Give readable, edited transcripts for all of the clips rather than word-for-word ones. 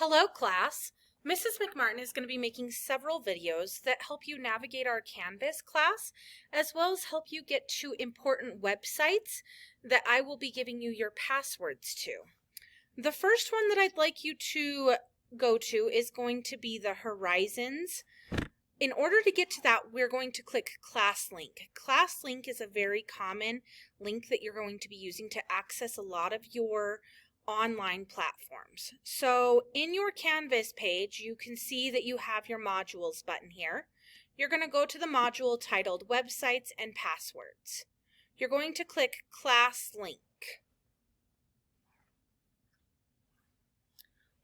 Hello class. Mrs. McMartin is going to be making several videos that help you navigate our Canvas class, as well as help you get to important websites that I will be giving you your passwords to. The first one that I'd like you to go to is going to be the Horizons. In order to get to that, we're going to click Classlink. Classlink is a very common link that you're going to be using to access a lot of your online platforms. So in your Canvas page, you can see that you have your modules button here. You're going to go to the module titled Websites and Passwords. You're going to click Classlink.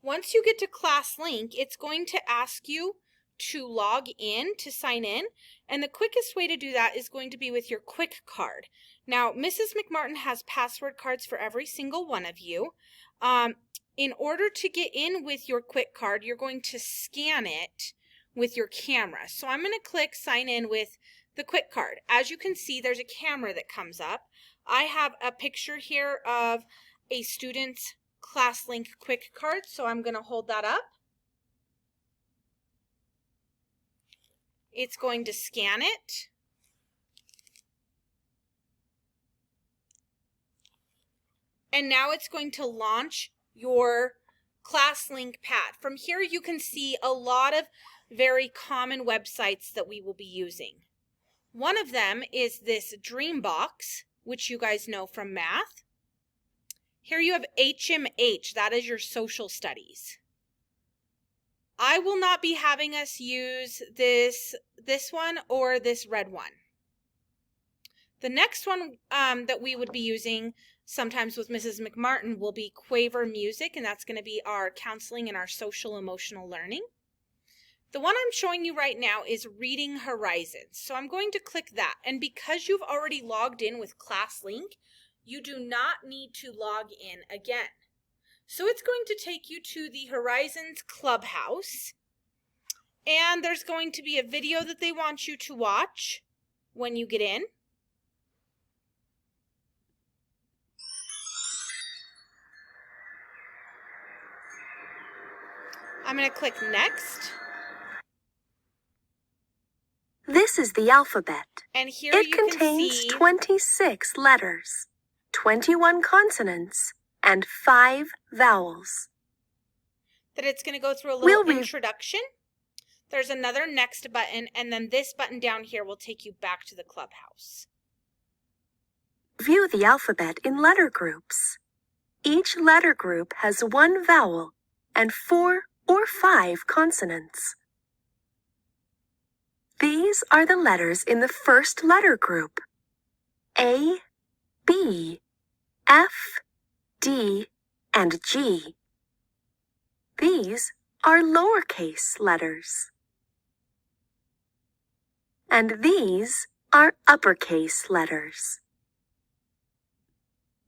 Once you get to Classlink, it's going to ask you to log in, to sign in, and the quickest way to do that is going to be with your quick card. Now, Mrs. McMartin has password cards for every single one of you. In order to get in with your quick card, you're going to scan it with your camera. So I'm going to click sign in with the quick card. As you can see, there's a camera that comes up. I have a picture here of a student's Classlink quick card, so I'm going to hold that up. It's going to scan it. And now it's going to launch your Classlink pad. From here you can see a lot of very common websites that we will be using. One of them is this Dreambox, which you guys know from math. Here you have HMH, that is your social studies. I will not be having us use this one or this red one. The next one that we would be using sometimes with Mrs. McMartin will be Quaver Music, and that's going to be our counseling and our social emotional learning. The one I'm showing you right now is Reading Horizons. So I'm going to click that, and because you've already logged in with Classlink, you do not need to log in again. So it's going to take you to the Horizons Clubhouse, and there's going to be a video that they want you to watch when you get in. I'm going to click next. This is the alphabet. And here it you contains can see 26 letters, 21 consonants, and 5 vowels. That it's going to go through a little We'll introduction. There's another next button, and then this button down here will take you back to the Clubhouse. View the alphabet in letter groups. Each letter group has 1 vowel and 4 or 5 consonants. These are the letters in the first letter group: A, B, F, D, and G. These are lowercase letters. And these are uppercase letters.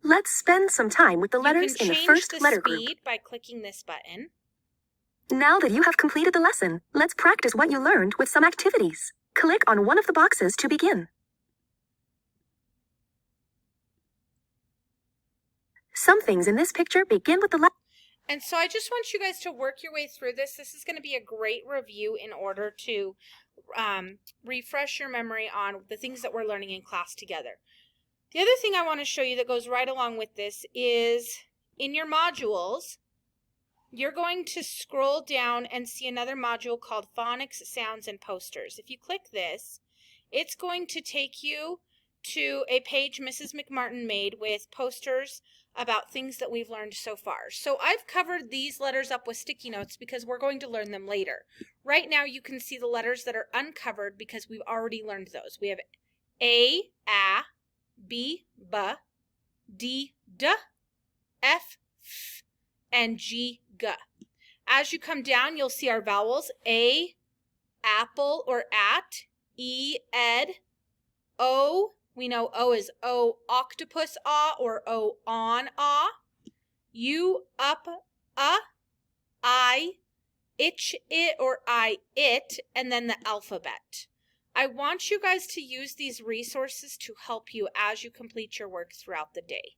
Let's spend some time with the letters in the first letter group. You can change the speed by clicking this button. Now that you have completed the lesson, let's practice what you learned with some activities. Click on one of the boxes to begin. Some things in this picture begin with the letter. And so I just want you guys to work your way through this. This is going to be a great review in order to refresh your memory on the things that we're learning in class together. The other thing I want to show you that goes right along with this is in your modules, you're going to scroll down and see another module called Phonics, Sounds, and Posters. If you click this, it's going to take you to a page Mrs. McMartin made with posters about things that we've learned so far. So I've covered these letters up with sticky notes because we're going to learn them later. Right now you can see the letters that are uncovered because we've already learned those. We have A, B, B, D, D, F, F, and G, G. As you come down, you'll see our vowels: A, apple or at, E, ed, O, we know O is O, octopus, ah, or O, on, ah, U, up, I, itch, it, or I, it, and then the alphabet. I want you guys to use these resources to help you as you complete your work throughout the day.